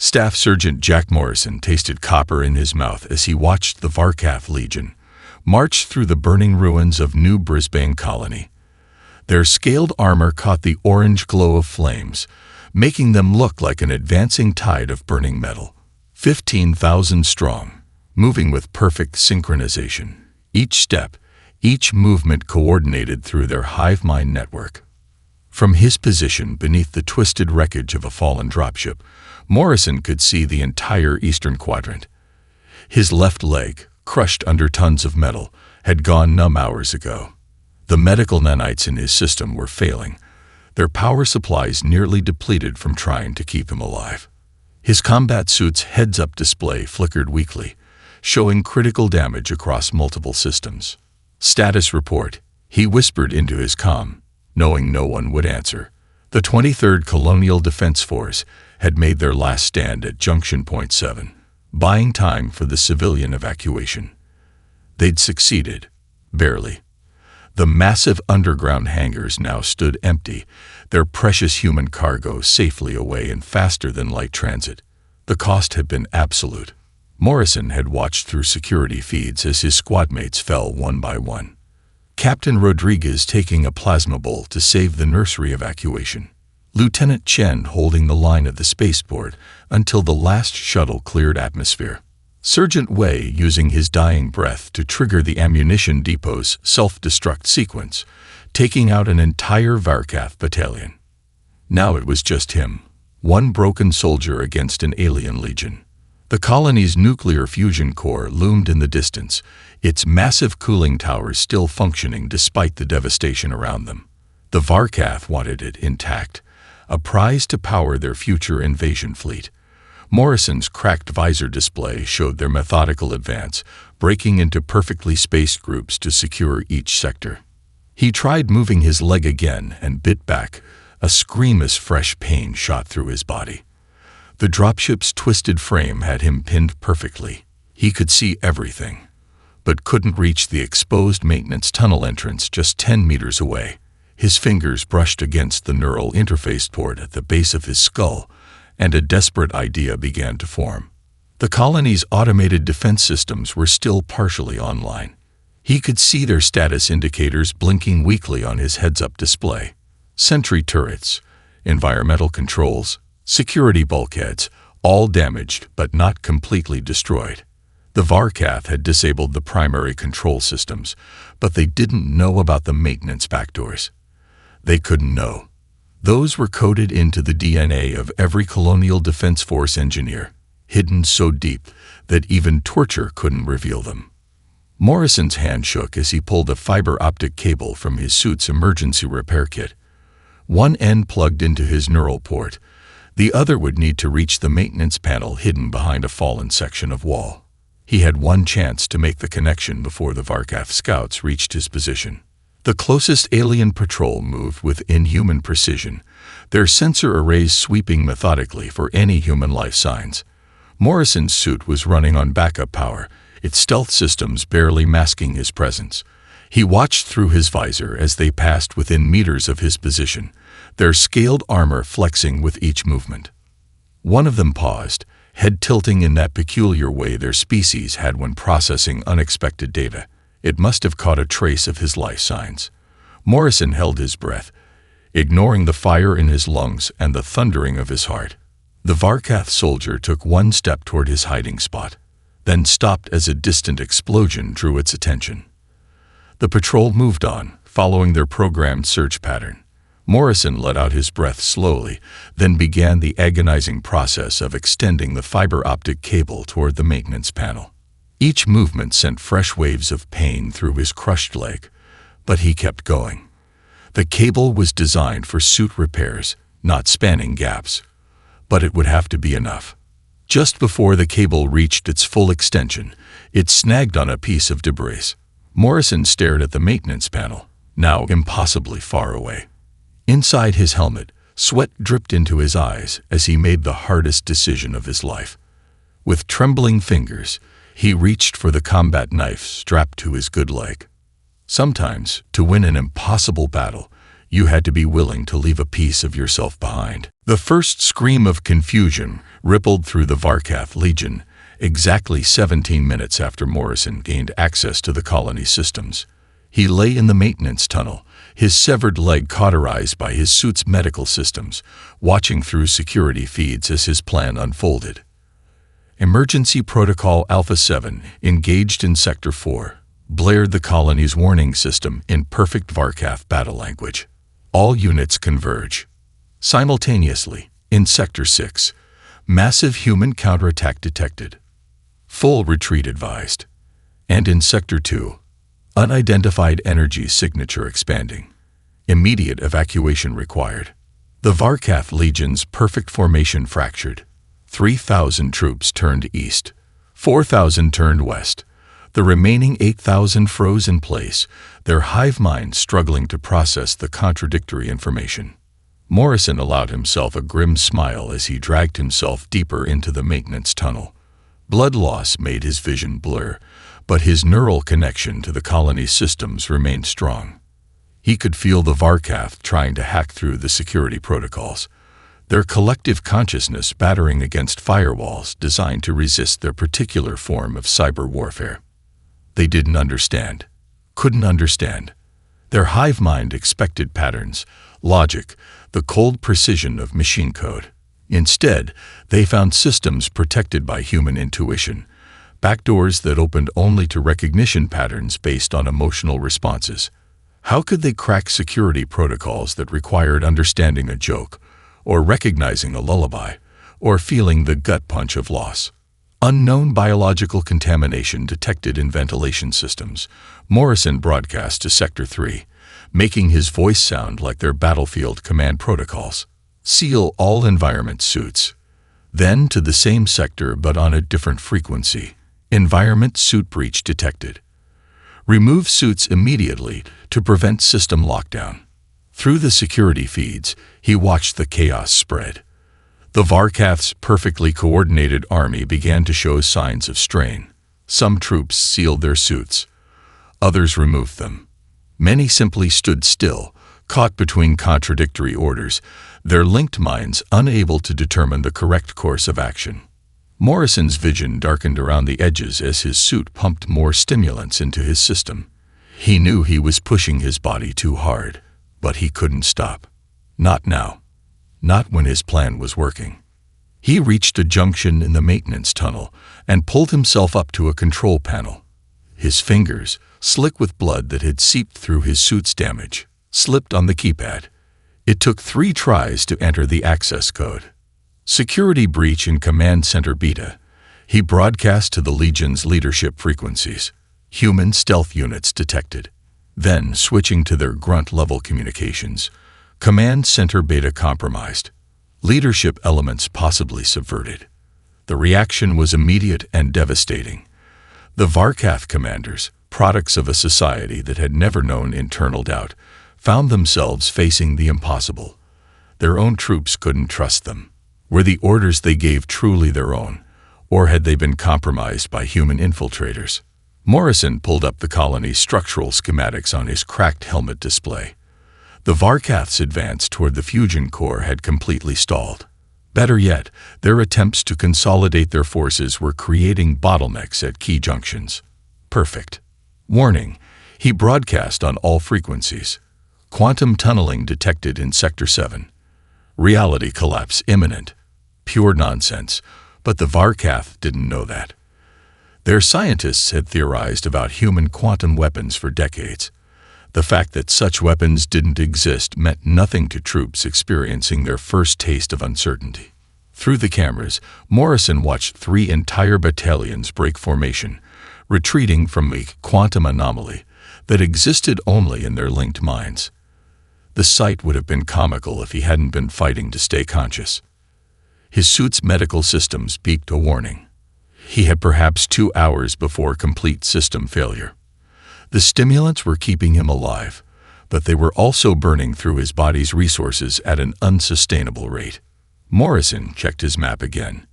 Staff Sergeant Jack Morrison tasted copper in his mouth as he watched the Varkath Legion march through the burning ruins of New Brisbane Colony. Their scaled armor caught the orange glow of flames, making them look like an advancing tide of burning metal. 15,000 strong, moving with perfect synchronization. Each step, each movement coordinated through their hive mind network. From his position beneath the twisted wreckage of a fallen dropship, Morrison could see the entire eastern quadrant. His left leg, crushed under tons of metal, had gone numb hours ago. The medical nanites in his system were failing, their power supplies nearly depleted from trying to keep him alive. His combat suit's heads-up display flickered weakly, showing critical damage across multiple systems. Status report, he whispered into his comm, knowing no one would answer. The 23rd Colonial Defense Force had made their last stand at Junction Point 7, buying time for the civilian evacuation. They'd succeeded, barely. The massive underground hangars now stood empty, their precious human cargo safely away and faster than light transit. The cost had been absolute. Morrison had watched through security feeds as his squadmates fell one by one. Captain Rodriguez taking a plasma bolt to save the nursery evacuation. Lieutenant Chen holding the line at the spaceport until the last shuttle cleared atmosphere. Sergeant Wei using his dying breath to trigger the ammunition depot's self-destruct sequence, taking out an entire Varkath battalion. Now it was just him, one broken soldier against an alien legion. The colony's nuclear fusion core loomed in the distance, its massive cooling towers still functioning despite the devastation around them. The Varkath wanted it intact, a prize to power their future invasion fleet. Morrison's cracked visor display showed their methodical advance, breaking into perfectly spaced groups to secure each sector. He tried moving his leg again and bit back. A scream as fresh pain shot through his body. The dropship's twisted frame had him pinned perfectly. He could see everything, but couldn't reach the exposed maintenance tunnel entrance just 10 meters away. His fingers brushed against the neural interface port at the base of his skull, and a desperate idea began to form. The colony's automated defense systems were still partially online. He could see their status indicators blinking weakly on his heads-up display. Sentry turrets, environmental controls, security bulkheads, all damaged but not completely destroyed. The Varkath had disabled the primary control systems, but they didn't know about the maintenance backdoors. They couldn't know. Those were coded into the DNA of every Colonial Defense Force engineer, hidden so deep that even torture couldn't reveal them. Morrison's hand shook as he pulled a fiber optic cable from his suit's emergency repair kit. One end plugged into his neural port, the other would need to reach the maintenance panel hidden behind a fallen section of wall. He had one chance to make the connection before the Varkath scouts reached his position. The closest alien patrol moved with inhuman precision, their sensor arrays sweeping methodically for any human life signs. Morrison's suit was running on backup power, its stealth systems barely masking his presence. He watched through his visor as they passed within meters of his position, their scaled armor flexing with each movement. One of them paused, head tilting in that peculiar way their species had when processing unexpected data. It must have caught a trace of his life signs. Morrison held his breath, ignoring the fire in his lungs and the thundering of his heart. The Varkath soldier took one step toward his hiding spot, then stopped as a distant explosion drew its attention. The patrol moved on, following their programmed search pattern. Morrison let out his breath slowly, then began the agonizing process of extending the fiber optic cable toward the maintenance panel. Each movement sent fresh waves of pain through his crushed leg, but he kept going. The cable was designed for suit repairs, not spanning gaps, but it would have to be enough. Just before the cable reached its full extension, it snagged on a piece of debris. Morrison stared at the maintenance panel, now impossibly far away. Inside his helmet, sweat dripped into his eyes as he made the hardest decision of his life. With trembling fingers, he reached for the combat knife strapped to his good leg. Sometimes, to win an impossible battle, you had to be willing to leave a piece of yourself behind. The first scream of confusion rippled through the Varkath Legion exactly 17 minutes after Morrison gained access to the colony systems. He lay in the maintenance tunnel, his severed leg cauterized by his suit's medical systems, watching through security feeds as his plan unfolded. Emergency Protocol Alpha 7, engaged in Sector 4, blared the colony's warning system in perfect Varkath battle language. All units converge. Simultaneously, in Sector 6, massive human counterattack detected. Full retreat advised. And in Sector 2, unidentified energy signature expanding. Immediate evacuation required. The Varkath Legion's perfect formation fractured. 3,000 troops turned east. 4,000 turned west. The remaining 8,000 froze in place, their hive mind struggling to process the contradictory information. Morrison allowed himself a grim smile as he dragged himself deeper into the maintenance tunnel. Blood loss made his vision blur, but his neural connection to the colony's systems remained strong. He could feel the Varkath trying to hack through the security protocols, their collective consciousness battering against firewalls designed to resist their particular form of cyber warfare. They didn't understand, couldn't understand. Their hive mind expected patterns, logic, the cold precision of machine code. Instead, they found systems protected by human intuition, backdoors that opened only to recognition patterns based on emotional responses. How could they crack security protocols that required understanding a joke, or recognizing a lullaby, or feeling the gut punch of loss? Unknown biological contamination detected in ventilation systems. Morrison broadcast to Sector 3, making his voice sound like their battlefield command protocols. Seal all environment suits. Then to the same sector but on a different frequency. Environment suit breach detected. Remove suits immediately to prevent system lockdown. Through the security feeds, he watched the chaos spread. The Varkath's perfectly coordinated army began to show signs of strain. Some troops sealed their suits. Others removed them. Many simply stood still, caught between contradictory orders, their linked minds unable to determine the correct course of action. Morrison's vision darkened around the edges as his suit pumped more stimulants into his system. He knew he was pushing his body too hard, but he couldn't stop. Not now. Not when his plan was working. He reached a junction in the maintenance tunnel and pulled himself up to a control panel. His fingers, slick with blood that had seeped through his suit's damage, slipped on the keypad. It took 3 tries to enter the access code. Security breach in Command Center Beta. He broadcast to the Legion's leadership frequencies. Human stealth units detected. Then, switching to their grunt-level communications, Command Center Beta compromised. Leadership elements possibly subverted. The reaction was immediate and devastating. The Varkath commanders, products of a society that had never known internal doubt, found themselves facing the impossible. Their own troops couldn't trust them. Were the orders they gave truly their own, or had they been compromised by human infiltrators? Morrison pulled up the colony's structural schematics on his cracked helmet display. The Varkath's advance toward the fusion core had completely stalled. Better yet, their attempts to consolidate their forces were creating bottlenecks at key junctions. Perfect. Warning, he broadcast on all frequencies. Quantum tunneling detected in Sector 7. Reality collapse imminent. Pure nonsense, but the Varkath didn't know that. Their scientists had theorized about human quantum weapons for decades. The fact that such weapons didn't exist meant nothing to troops experiencing their first taste of uncertainty. Through the cameras, Morrison watched 3 entire battalions break formation, retreating from a quantum anomaly that existed only in their linked minds. The sight would have been comical if he hadn't been fighting to stay conscious. His suit's medical systems beeped a warning. He had perhaps 2 hours before complete system failure. The stimulants were keeping him alive, but they were also burning through his body's resources at an unsustainable rate. Morrison checked his map again.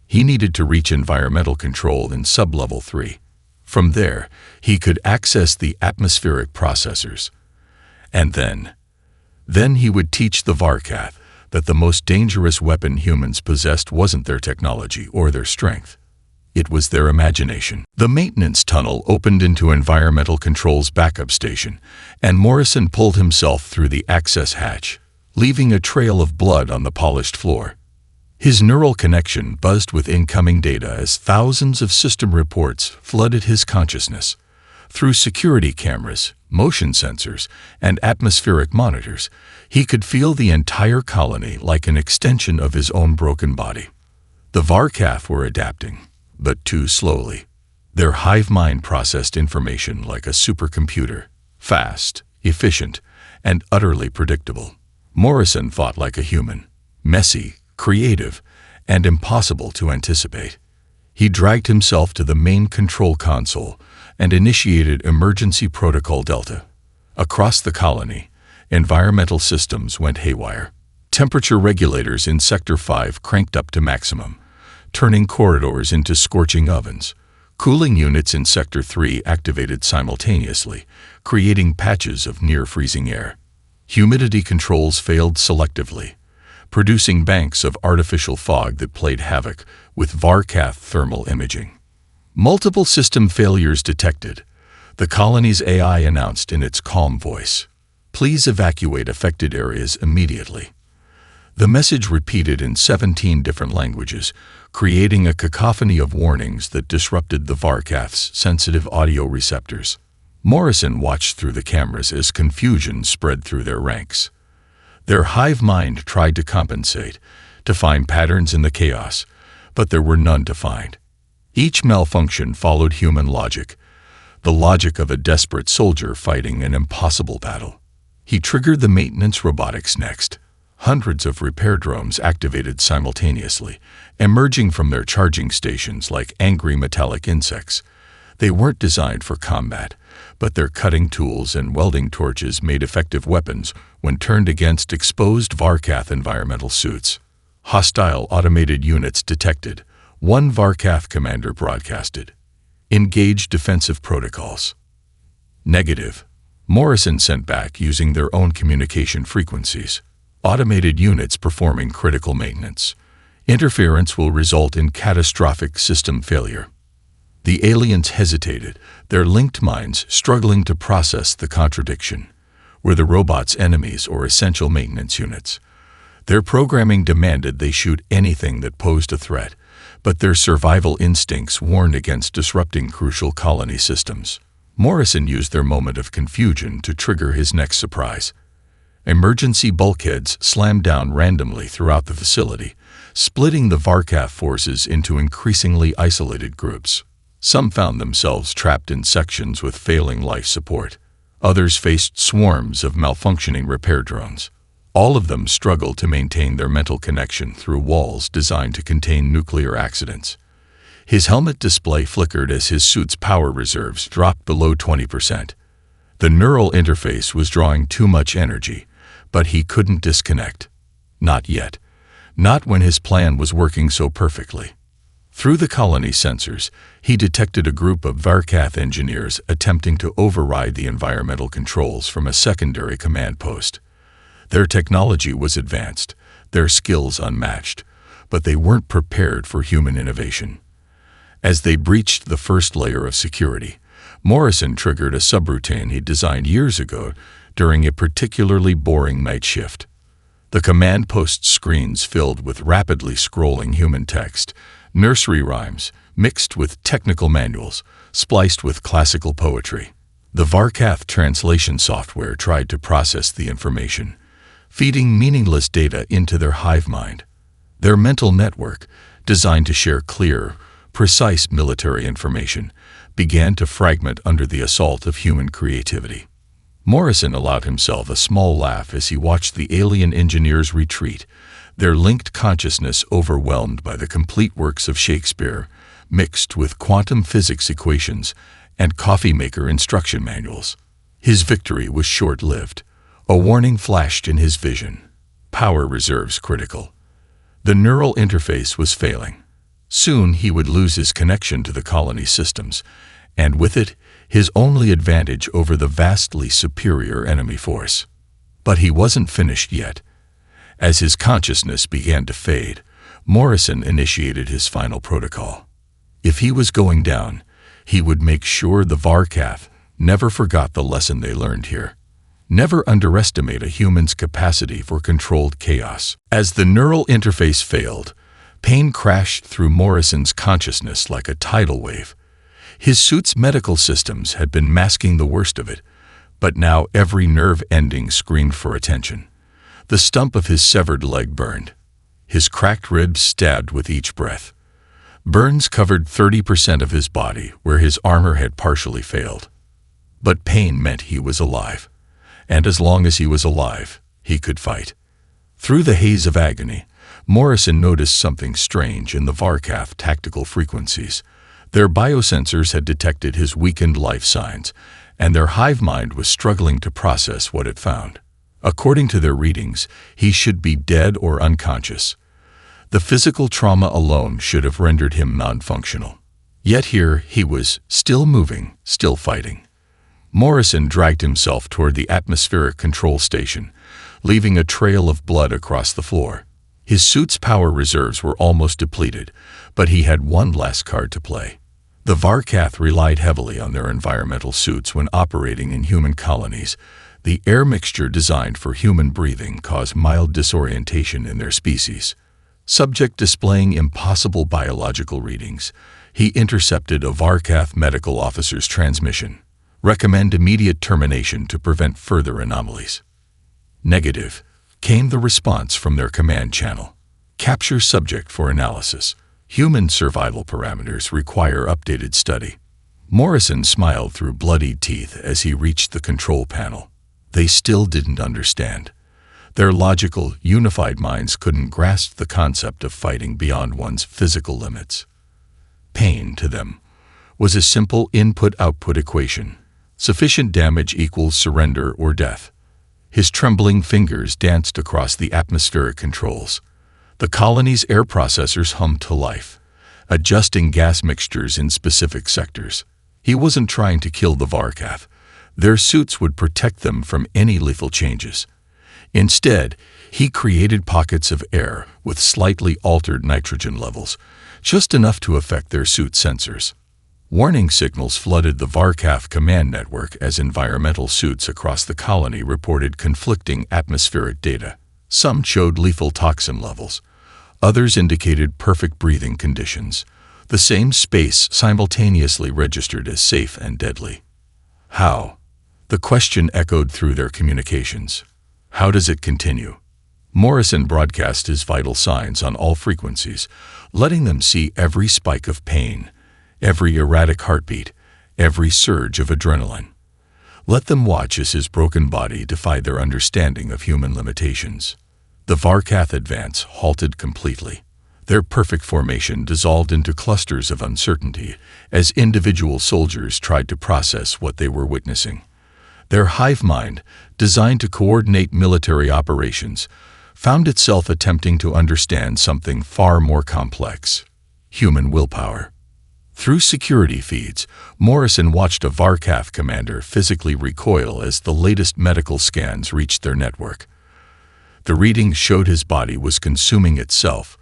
He needed to reach environmental control in Sublevel 3. From there, he could access the atmospheric processors. And then he would teach the Varkath, that the most dangerous weapon humans possessed wasn't their technology or their strength. It was their imagination. The maintenance tunnel opened into Environmental Control's backup station, and Morrison pulled himself through the access hatch, leaving a trail of blood on the polished floor. His neural connection buzzed with incoming data as thousands of system reports flooded his consciousness. Through security cameras, motion sensors, and atmospheric monitors, he could feel the entire colony like an extension of his own broken body. The Varkath were adapting, but too slowly. Their hive mind processed information like a supercomputer, fast, efficient, and utterly predictable. Morrison fought like a human, messy, creative, and impossible to anticipate. He dragged himself to the main control console and initiated Emergency Protocol Delta. Across the colony, environmental systems went haywire. Temperature regulators in Sector 5 cranked up to maximum, turning corridors into scorching ovens. Cooling units in Sector 3 activated simultaneously, creating patches of near-freezing air. Humidity controls failed selectively, producing banks of artificial fog that played havoc with Varkath thermal imaging. Multiple system failures detected. The colony's AI announced in its calm voice, "Please evacuate affected areas immediately." The message repeated in 17 different languages, creating a cacophony of warnings that disrupted the Varkath's sensitive audio receptors. Morrison watched through the cameras as confusion spread through their ranks. Their hive mind tried to compensate, to find patterns in the chaos, but there were none to find. Each malfunction followed human logic, the logic of a desperate soldier fighting an impossible battle. He triggered the maintenance robotics next. Hundreds of repair drones activated simultaneously, emerging from their charging stations like angry metallic insects. They weren't designed for combat, but their cutting tools and welding torches made effective weapons when turned against exposed Varkath environmental suits. Hostile automated units detected. One Varkath commander broadcasted, "Engage defensive protocols." Negative. Morrison sent back using their own communication frequencies. Automated units performing critical maintenance. Interference will result in catastrophic system failure. The aliens hesitated, their linked minds struggling to process the contradiction. Were the robots enemies or essential maintenance units? Their programming demanded they shoot anything that posed a threat, but their survival instincts warned against disrupting crucial colony systems. Morrison used their moment of confusion to trigger his next surprise. Emergency bulkheads slammed down randomly throughout the facility, splitting the Varkath forces into increasingly isolated groups. Some found themselves trapped in sections with failing life support. Others faced swarms of malfunctioning repair drones. All of them struggled to maintain their mental connection through walls designed to contain nuclear accidents. His helmet display flickered as his suit's power reserves dropped below 20%. The neural interface was drawing too much energy, but he couldn't disconnect. Not yet. Not when his plan was working so perfectly. Through the colony sensors, he detected a group of Varkath engineers attempting to override the environmental controls from a secondary command post. Their technology was advanced, their skills unmatched, but they weren't prepared for human innovation. As they breached the first layer of security, Morrison triggered a subroutine he'd designed years ago during a particularly boring night shift. The command post screens filled with rapidly scrolling human text, nursery rhymes mixed with technical manuals, spliced with classical poetry. The Varkath translation software tried to process the information, feeding meaningless data into their hive mind. Their mental network, designed to share clear, precise military information, began to fragment under the assault of human creativity. Morrison allowed himself a small laugh as he watched the alien engineers retreat, their linked consciousness overwhelmed by the complete works of Shakespeare, mixed with quantum physics equations and coffee maker instruction manuals. His victory was short-lived. A warning flashed in his vision. Power reserves critical. The neural interface was failing. Soon he would lose his connection to the colony systems, and with it, his only advantage over the vastly superior enemy force. But he wasn't finished yet. As his consciousness began to fade, Morrison initiated his final protocol. If he was going down, he would make sure the Varkath never forgot the lesson they learned here. Never underestimate a human's capacity for controlled chaos. As the neural interface failed, pain crashed through Morrison's consciousness like a tidal wave. His suit's medical systems had been masking the worst of it, but now every nerve ending screamed for attention. The stump of his severed leg burned. His cracked ribs stabbed with each breath. Burns covered 30% of his body where his armor had partially failed. But pain meant he was alive. And as long as he was alive, he could fight. Through the haze of agony, Morrison noticed something strange in the Varkath tactical frequencies. Their biosensors had detected his weakened life signs, and their hive mind was struggling to process what it found. According to their readings, he should be dead or unconscious. The physical trauma alone should have rendered him non-functional. Yet here he was, still moving, still fighting. Morrison dragged himself toward the atmospheric control station, leaving a trail of blood across the floor. His suit's power reserves were almost depleted, but he had one last card to play. The Varkath relied heavily on their environmental suits when operating in human colonies. The air mixture designed for human breathing caused mild disorientation in their species. Subject displaying impossible biological readings, he intercepted a Varkath medical officer's transmission. Recommend immediate termination to prevent further anomalies. Negative, came the response from their command channel. Capture subject for analysis. Human survival parameters require updated study. Morrison smiled through bloodied teeth as he reached the control panel. They still didn't understand. Their logical, unified minds couldn't grasp the concept of fighting beyond one's physical limits. Pain, to them, was a simple input-output equation. Sufficient damage equals surrender or death. His trembling fingers danced across the atmospheric controls. The colony's air processors hummed to life, adjusting gas mixtures in specific sectors. He wasn't trying to kill the Varkath. Their suits would protect them from any lethal changes. Instead, he created pockets of air with slightly altered nitrogen levels, just enough to affect their suit sensors. Warning signals flooded the Varkath command network as environmental suits across the colony reported conflicting atmospheric data. Some showed lethal toxin levels. Others indicated perfect breathing conditions. The same space simultaneously registered as safe and deadly. How? The question echoed through their communications. How does it continue? Morrison broadcast his vital signs on all frequencies, letting them see every spike of pain, every erratic heartbeat, every surge of adrenaline. Let them watch as his broken body defied their understanding of human limitations. The Varkath advance halted completely. Their perfect formation dissolved into clusters of uncertainty as individual soldiers tried to process what they were witnessing. Their hive mind, designed to coordinate military operations, found itself attempting to understand something far more complex: human willpower. Through security feeds, Morrison watched a Varkath commander physically recoil as the latest medical scans reached their network. The readings showed his body was consuming itself,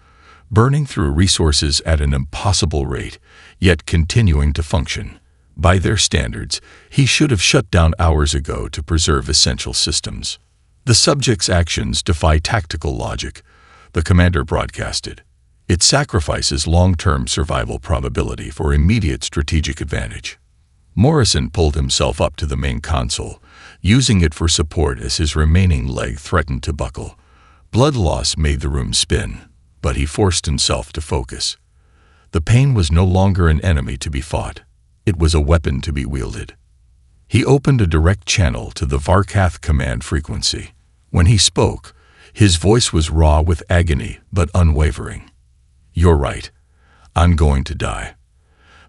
burning through resources at an impossible rate, yet continuing to function. By their standards, he should have shut down hours ago to preserve essential systems. The subject's actions defy tactical logic, the commander broadcasted. It sacrifices long-term survival probability for immediate strategic advantage. Morrison pulled himself up to the main console, using it for support as his remaining leg threatened to buckle. Blood loss made the room spin, but he forced himself to focus. The pain was no longer an enemy to be fought. It was a weapon to be wielded. He opened a direct channel to the Varkath command frequency. When he spoke, his voice was raw with agony but unwavering. "You're right. I'm going to die.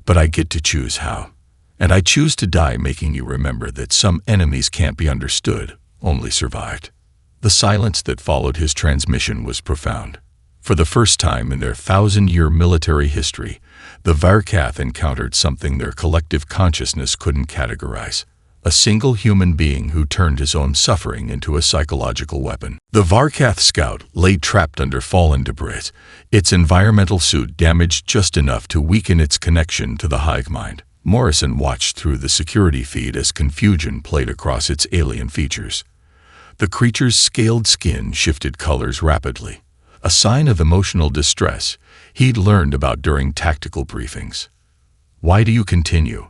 But I get to choose how. And I choose to die making you remember that some enemies can't be understood, only survived." The silence that followed his transmission was profound. For the first time in their 1,000-year military history, the Varkath encountered something their collective consciousness couldn't categorize: a single human being who turned his own suffering into a psychological weapon. The Varkath scout lay trapped under fallen debris, its environmental suit damaged just enough to weaken its connection to the hive mind. Morrison watched through the security feed as confusion played across its alien features. The creature's scaled skin shifted colors rapidly, a sign of emotional distress he'd learned about during tactical briefings. "Why do you continue?"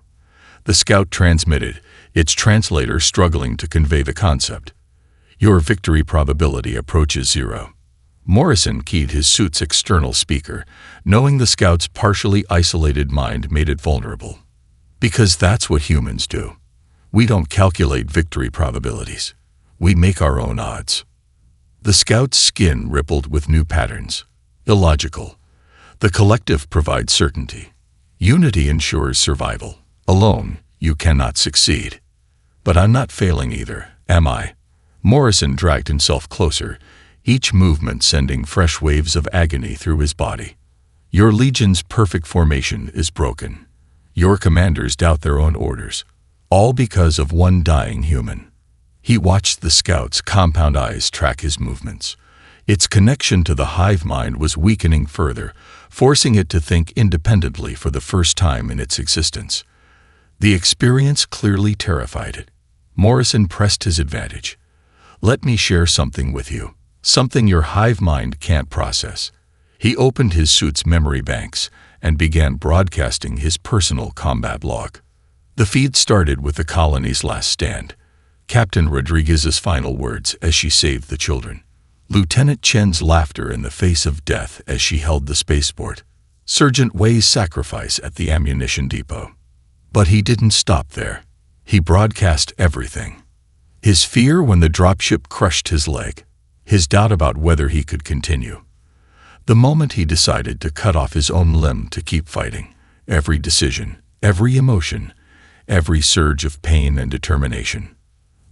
The scout transmitted, its translator struggling to convey the concept. "Your victory probability approaches 0. Morrison keyed his suit's external speaker, knowing the scout's partially isolated mind made it vulnerable. "Because that's what humans do. We don't calculate victory probabilities. We make our own odds." The scout's skin rippled with new patterns. "Illogical. The collective provides certainty. Unity ensures survival. Alone, you cannot succeed." "But I'm not failing either, am I?" Morrison dragged himself closer, each movement sending fresh waves of agony through his body. "Your Legion's perfect formation is broken. Your commanders doubt their own orders, all because of one dying human." He watched the scout's compound eyes track his movements. Its connection to the hive mind was weakening further, forcing it to think independently for the first time in its existence. The experience clearly terrified it. Morrison pressed his advantage. "Let me share something with you, something your hive mind can't process." He opened his suit's memory banks and began broadcasting his personal combat log. The feed started with the colony's last stand, Captain Rodriguez's final words as she saved the children, Lieutenant Chen's laughter in the face of death as she held the spaceport, Sergeant Wei's sacrifice at the ammunition depot. But he didn't stop there. He broadcast everything. His fear when the dropship crushed his leg, his doubt about whether he could continue, the moment he decided to cut off his own limb to keep fighting, every decision, every emotion, every surge of pain and determination.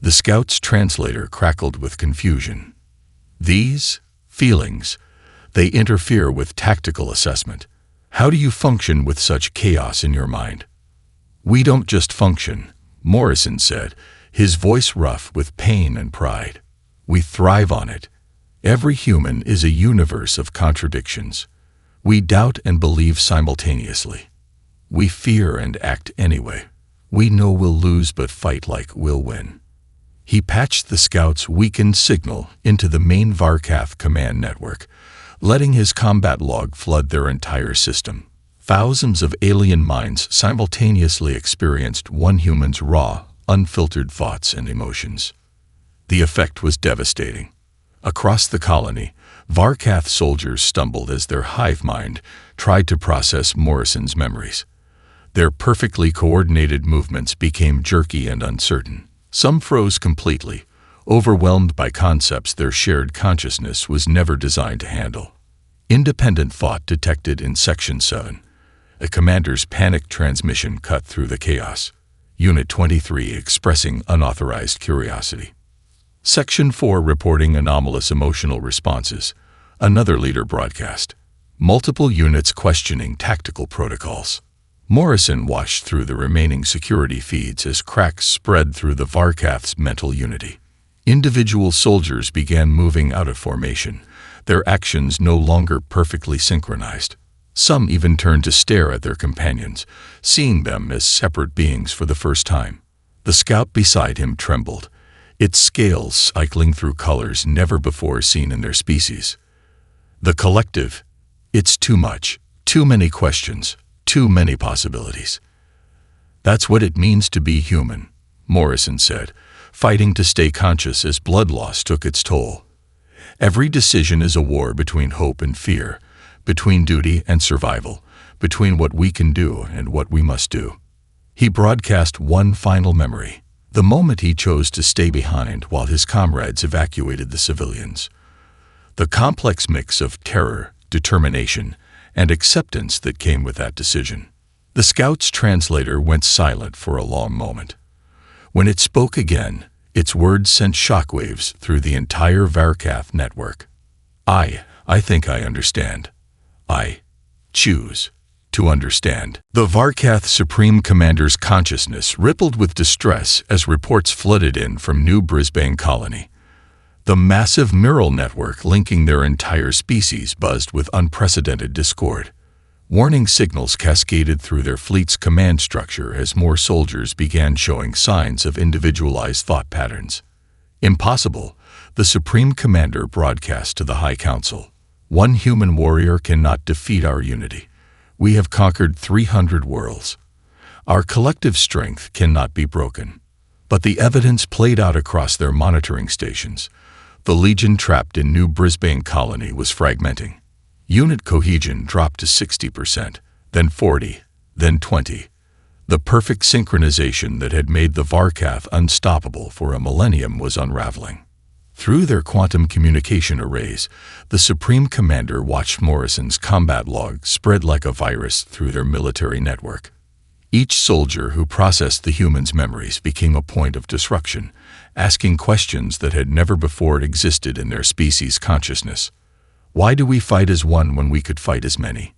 The scout's translator crackled with confusion. "These feelings, they interfere with tactical assessment. How do you function with such chaos in your mind?" "We don't just function," Morrison said, his voice rough with pain and pride. "We thrive on it. Every human is a universe of contradictions. We doubt and believe simultaneously. We fear and act anyway. We know we'll lose but fight like we'll win." He patched the scout's weakened signal into the main Varkath command network, letting his combat log flood their entire system. Thousands of alien minds simultaneously experienced one human's raw, unfiltered thoughts and emotions. The effect was devastating. Across the colony, Varkath soldiers stumbled as their hive mind tried to process Morrison's memories. Their perfectly coordinated movements became jerky and uncertain. Some froze completely, overwhelmed by concepts their shared consciousness was never designed to handle. Independent thought detected in Section 7. A commander's panicked transmission cut through the chaos. Unit 23 expressing unauthorized curiosity. Section 4 reporting anomalous emotional responses. Another leader broadcast. Multiple units questioning tactical protocols. Morrison watched through the remaining security feeds as cracks spread through the Varkath's mental unity. Individual soldiers began moving out of formation, their actions no longer perfectly synchronized. Some even turned to stare at their companions, seeing them as separate beings for the first time. The scout beside him trembled, its scales cycling through colors never before seen in their species. The collective, it's too much, too many questions, too many possibilities. "That's what it means to be human," Morrison said, fighting to stay conscious as blood loss took its toll. "Every decision is a war between hope and fear, between duty and survival, between what we can do and what we must do." He broadcast one final memory, the moment he chose to stay behind while his comrades evacuated the civilians. The complex mix of terror, determination, and acceptance that came with that decision. The scout's translator went silent for a long moment. When it spoke again, its words sent shockwaves through the entire Varkath network. I think I understand. I choose to understand. The Varkath Supreme Commander's consciousness rippled with distress as reports flooded in from New Brisbane Colony. The massive neural network linking their entire species buzzed with unprecedented discord. Warning signals cascaded through their fleet's command structure as more soldiers began showing signs of individualized thought patterns. Impossible, the Supreme Commander broadcast to the High Council. One human warrior cannot defeat our unity. We have conquered 300 worlds. Our collective strength cannot be broken. But the evidence played out across their monitoring stations. The Legion trapped in New Brisbane Colony was fragmenting. Unit cohesion dropped to 60%, then 40%, then 20%. The perfect synchronization that had made the Varkath unstoppable for a millennium was unraveling. Through their quantum communication arrays, the Supreme Commander watched Morrison's combat log spread like a virus through their military network. Each soldier who processed the human's memories became a point of disruption, asking questions that had never before existed in their species' consciousness. Why do we fight as one when we could fight as many?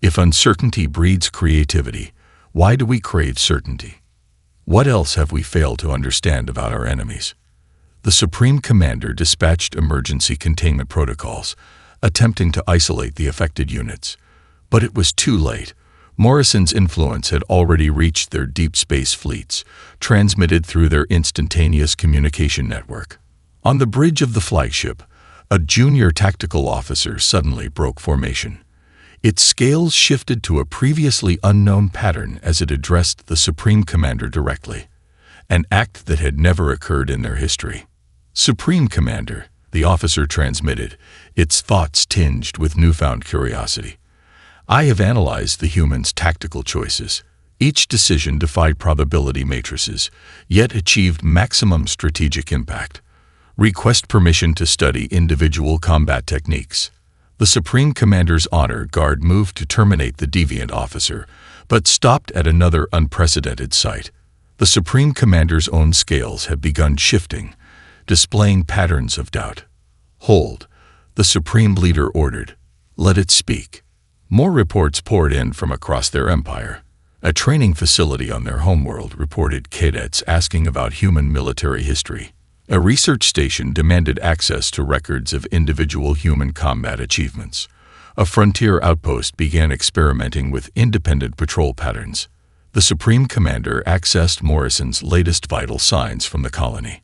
If uncertainty breeds creativity, why do we crave certainty? What else have we failed to understand about our enemies? The Supreme Commander dispatched emergency containment protocols, attempting to isolate the affected units. But it was too late. Morrison's influence had already reached their deep space fleets, transmitted through their instantaneous communication network. On the bridge of the flagship, a junior tactical officer suddenly broke formation. Its scales shifted to a previously unknown pattern as it addressed the Supreme Commander directly, an act that had never occurred in their history. "Supreme Commander," the officer transmitted, its thoughts tinged with newfound curiosity. "I have analyzed the human's tactical choices. Each decision defied probability matrices, yet achieved maximum strategic impact. Request permission to study individual combat techniques." The Supreme Commander's honor guard moved to terminate the deviant officer, but stopped at another unprecedented sight. The Supreme Commander's own scales had begun shifting, displaying patterns of doubt. "Hold," the Supreme Leader ordered. "Let it speak." More reports poured in from across their empire. A training facility on their homeworld reported cadets asking about human military history. A research station demanded access to records of individual human combat achievements. A frontier outpost began experimenting with independent patrol patterns. The Supreme Commander accessed Morrison's latest vital signs from the colony.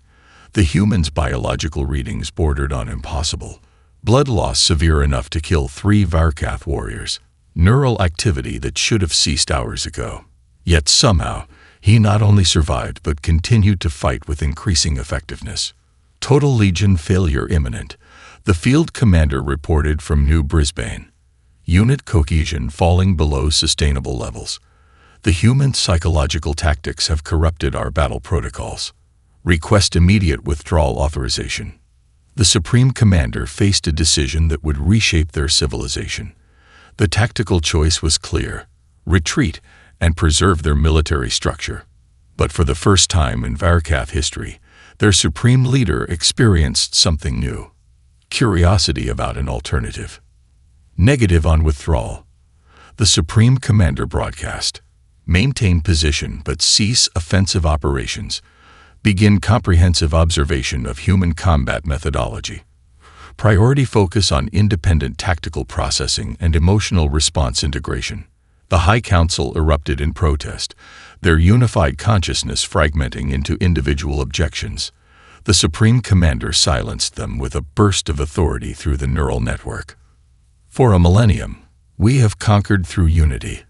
The human's biological readings bordered on impossible. Blood loss severe enough to kill 3 Varkath warriors. Neural activity that should have ceased hours ago. Yet somehow, he not only survived but continued to fight with increasing effectiveness. Total Legion failure imminent, the field commander reported from New Brisbane. Unit cohesion falling below sustainable levels. The human psychological tactics have corrupted our battle protocols. Request immediate withdrawal authorization. The Supreme Commander faced a decision that would reshape their civilization. The tactical choice was clear: retreat and preserve their military structure. But for the first time in Varkath history, their Supreme Leader experienced something new: curiosity about an alternative. Negative on withdrawal. The Supreme Commander broadcast: maintain position but cease offensive operations. Begin comprehensive observation of human combat methodology. Priority focus on independent tactical processing and emotional response integration. The High Council erupted in protest, their unified consciousness fragmenting into individual objections. The Supreme Commander silenced them with a burst of authority through the neural network. "For a millennium, we have conquered through unity,"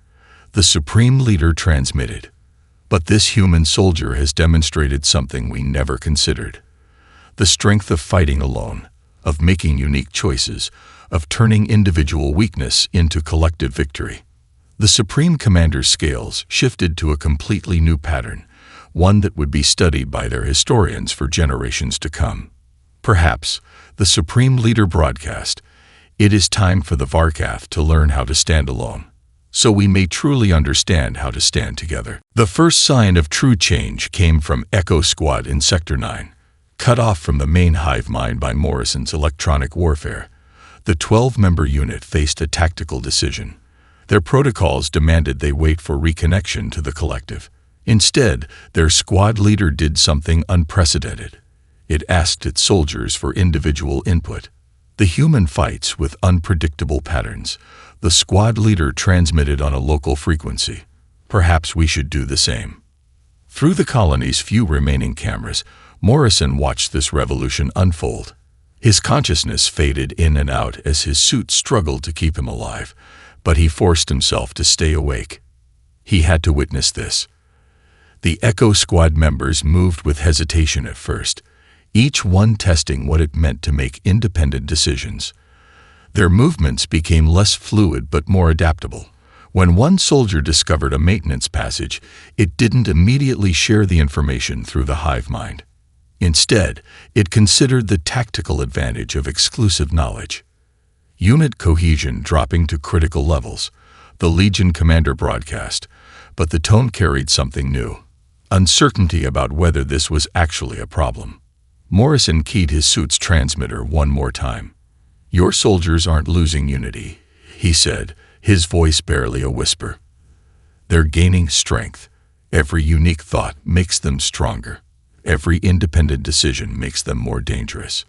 the Supreme Leader transmitted. "But this human soldier has demonstrated something we never considered: the strength of fighting alone, of making unique choices, of turning individual weakness into collective victory." The Supreme Commander's scales shifted to a completely new pattern, one that would be studied by their historians for generations to come. Perhaps, the Supreme Leader broadcast: "It is time for the Varkath to learn how to stand alone, so we may truly understand how to stand together." The first sign of true change came from Echo Squad in Sector 9. Cut off from the main hive mind by Morrison's electronic warfare, the 12-member unit faced a tactical decision: Their protocols demanded they wait for reconnection to the collective. Instead, their squad leader did something unprecedented. It asked its soldiers for individual input. The human fights with unpredictable patterns. The squad leader transmitted on a local frequency. Perhaps we should do the same. Through the colony's few remaining cameras, Morrison watched this revolution unfold. His consciousness faded in and out as his suit struggled to keep him alive, but he forced himself to stay awake. He had to witness this. The Echo Squad members moved with hesitation at first, each one testing what it meant to make independent decisions. Their movements became less fluid but more adaptable. When one soldier discovered a maintenance passage, it didn't immediately share the information through the hive mind. Instead, it considered the tactical advantage of exclusive knowledge. Unit cohesion dropping to critical levels. The Legion commander broadcast, but the tone carried something new. Uncertainty about whether this was actually a problem. Morrison keyed his suit's transmitter one more time. "Your soldiers aren't losing unity," he said, his voice barely a whisper. "They're gaining strength. Every unique thought makes them stronger. Every independent decision makes them more dangerous."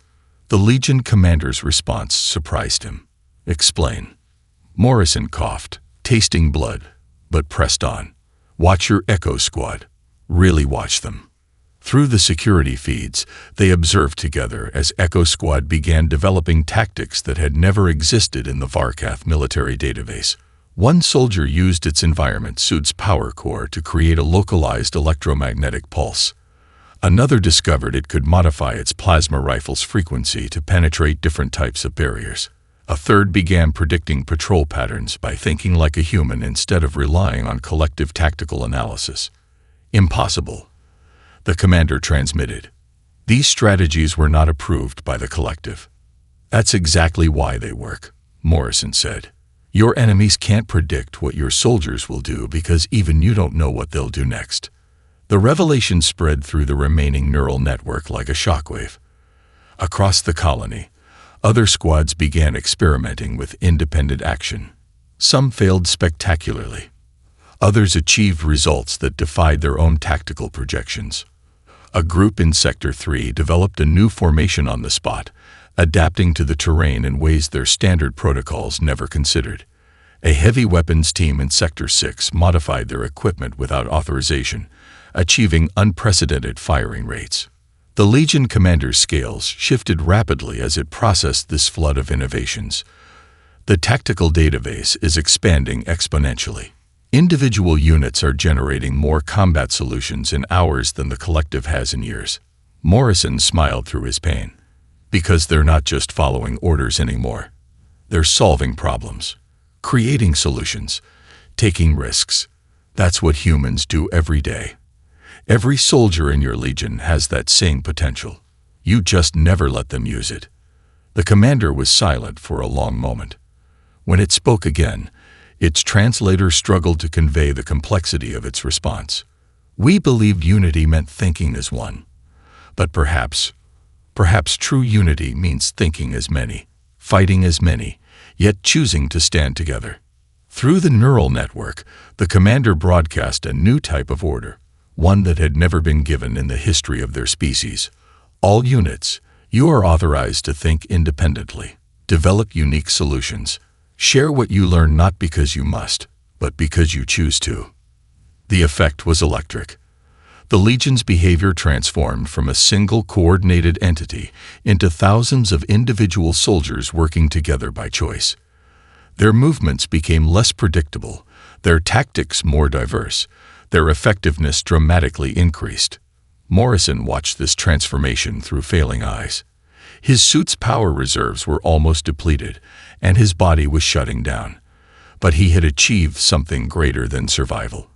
The Legion commander's response surprised him. "Explain." Morrison coughed, tasting blood, but pressed on. "Watch your Echo Squad. Really watch them." Through the security feeds, they observed together as Echo Squad began developing tactics that had never existed in the Varkath military database. One soldier used its environment suit's power core to create a localized electromagnetic pulse. Another discovered it could modify its plasma rifle's frequency to penetrate different types of barriers. A third began predicting patrol patterns by thinking like a human instead of relying on collective tactical analysis. "Impossible," the commander transmitted. "These strategies were not approved by the collective." "That's exactly why they work," Morrison said. "Your enemies can't predict what your soldiers will do because even you don't know what they'll do next." The revelation spread through the remaining neural network like a shockwave. Across the colony, other squads began experimenting with independent action. Some failed spectacularly. Others achieved results that defied their own tactical projections. A group in Sector 3 developed a new formation on the spot, adapting to the terrain in ways their standard protocols never considered. A heavy weapons team in Sector 6 modified their equipment without authorization, achieving unprecedented firing rates. The Legion commander's scales shifted rapidly as it processed this flood of innovations. The tactical database is expanding exponentially. Individual units are generating more combat solutions in hours than the collective has in years. Morrison smiled through his pain. Because they're not just following orders anymore. They're solving problems, creating solutions, taking risks. That's what humans do every day. Every soldier in your Legion has that same potential. You just never let them use it. The commander was silent for a long moment. When it spoke again, its translator struggled to convey the complexity of its response. "We believed unity meant thinking as one. But perhaps true unity means thinking as many, fighting as many, yet choosing to stand together." Through the neural network, the commander broadcast a new type of order, one that had never been given in the history of their species. "All units, you are authorized to think independently, develop unique solutions, share what you learn not because you must, but because you choose to." The effect was electric. The Legion's behavior transformed from a single coordinated entity into thousands of individual soldiers working together by choice. Their movements became less predictable, their tactics more diverse, their effectiveness dramatically increased. Morrison watched this transformation through failing eyes. His suit's power reserves were almost depleted, and his body was shutting down. But he had achieved something greater than survival.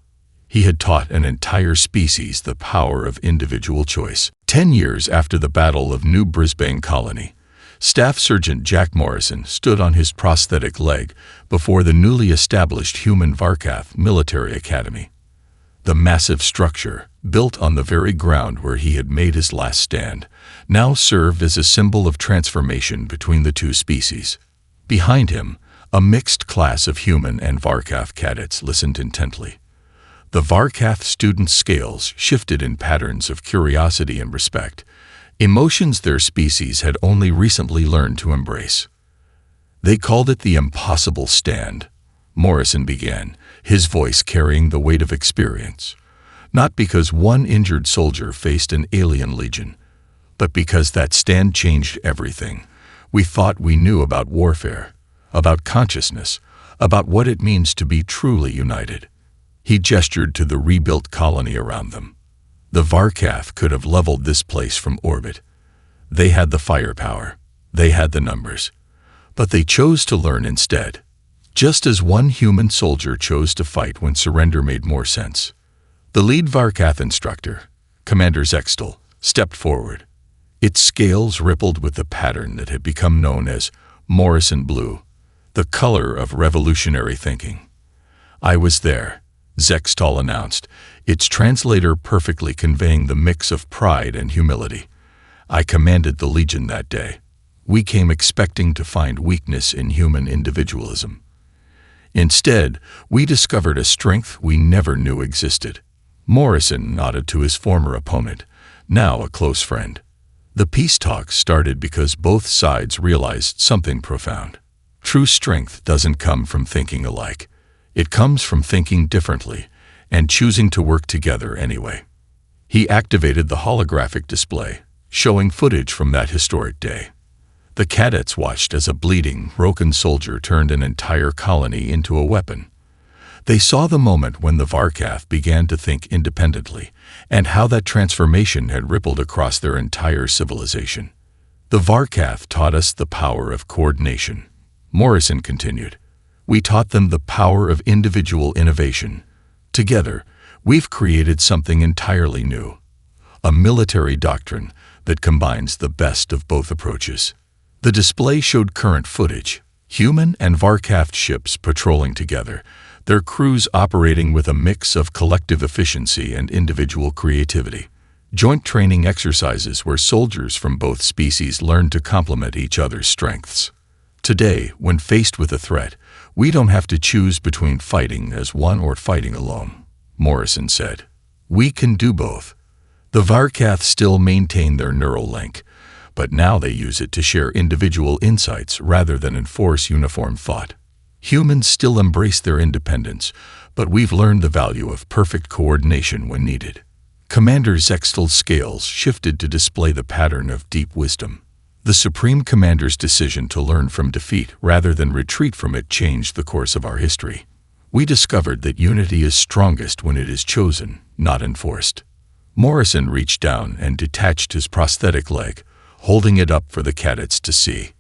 He had taught an entire species the power of individual choice. 10 years after the Battle of New Brisbane Colony, Staff Sergeant Jack Morrison stood on his prosthetic leg before the newly established Human Varkath Military Academy. The massive structure, built on the very ground where he had made his last stand, now served as a symbol of transformation between the two species. Behind him, A mixed class of human and Varkath cadets listened intently. The Varkath students' scales shifted in patterns of curiosity and respect, emotions their species had only recently learned to embrace. They called it the impossible stand. Morrison began, his voice carrying the weight of experience. Not because one injured soldier faced an alien legion, but because that stand changed everything we thought we knew about warfare, about consciousness, about what it means to be truly united. He gestured to the rebuilt colony around them. The Varkath could have leveled this place from orbit. They had the firepower. They had the numbers. But they chose to learn instead. Just as one human soldier chose to fight when surrender made more sense. The lead Varkath instructor, Commander Zextal, stepped forward. Its scales rippled with the pattern that had become known as Morrison Blue, the color of revolutionary thinking. "I was there," Zextal announced, its translator perfectly conveying the mix of pride and humility. "I commanded the Legion that day. We came expecting to find weakness in human individualism. Instead, we discovered a strength we never knew existed." Morrison nodded to his former opponent, now a close friend. The peace talks started because both sides realized something profound. True strength doesn't come from thinking alike. It comes from thinking differently and choosing to work together anyway. He activated the holographic display, showing footage from that historic day. The cadets watched as a bleeding, broken soldier turned an entire colony into a weapon. They saw the moment when the Varkath began to think independently, and how that transformation had rippled across their entire civilization. "The Varkath taught us the power of coordination," Morrison continued. "We taught them the power of individual innovation. Together, we've created something entirely new. A military doctrine that combines the best of both approaches." The display showed current footage, human and Varkath ships patrolling together, their crews operating with a mix of collective efficiency and individual creativity. Joint training exercises where soldiers from both species learned to complement each other's strengths. "Today, when faced with a threat, we don't have to choose between fighting as one or fighting alone," Morrison said. "We can do both." The Varkath still maintain their neural link, but now they use it to share individual insights rather than enforce uniform thought. Humans still embrace their independence, but we've learned the value of perfect coordination when needed. Commander Zextal's scales shifted to display the pattern of deep wisdom. The Supreme Commander's decision to learn from defeat rather than retreat from it changed the course of our history. We discovered that unity is strongest when it is chosen, not enforced. Morrison reached down and detached his prosthetic leg, holding it up for the cadets to see.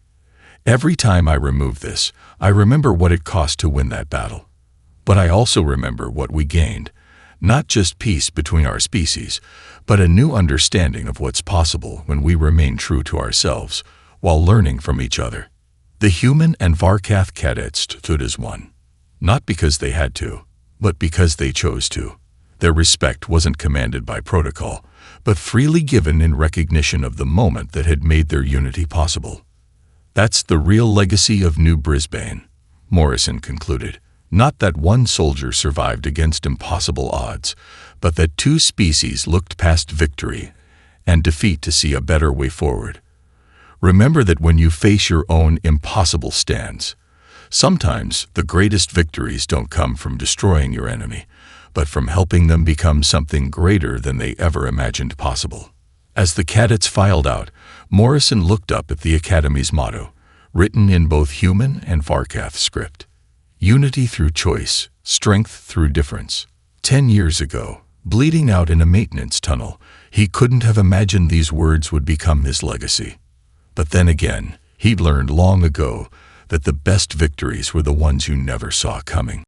"Every time I remove this, I remember what it cost to win that battle. But I also remember what we gained, not just peace between our species, but a new understanding of what's possible when we remain true to ourselves while learning from each other." The human and Varkath cadets stood as one, not because they had to, but because they chose to. Their respect wasn't commanded by protocol, but freely given in recognition of the moment that had made their unity possible. "That's the real legacy of New Brisbane," Morrison concluded. "Not that one soldier survived against impossible odds, but that two species looked past victory and defeat to see a better way forward. Remember that when you face your own impossible stands, sometimes the greatest victories don't come from destroying your enemy, but from helping them become something greater than they ever imagined possible." As the cadets filed out, Morrison looked up at the Academy's motto, written in both human and Varkath script. "Unity through choice, strength through difference." 10 years ago, bleeding out in a maintenance tunnel, he couldn't have imagined these words would become his legacy. But then again, he'd learned long ago that the best victories were the ones you never saw coming.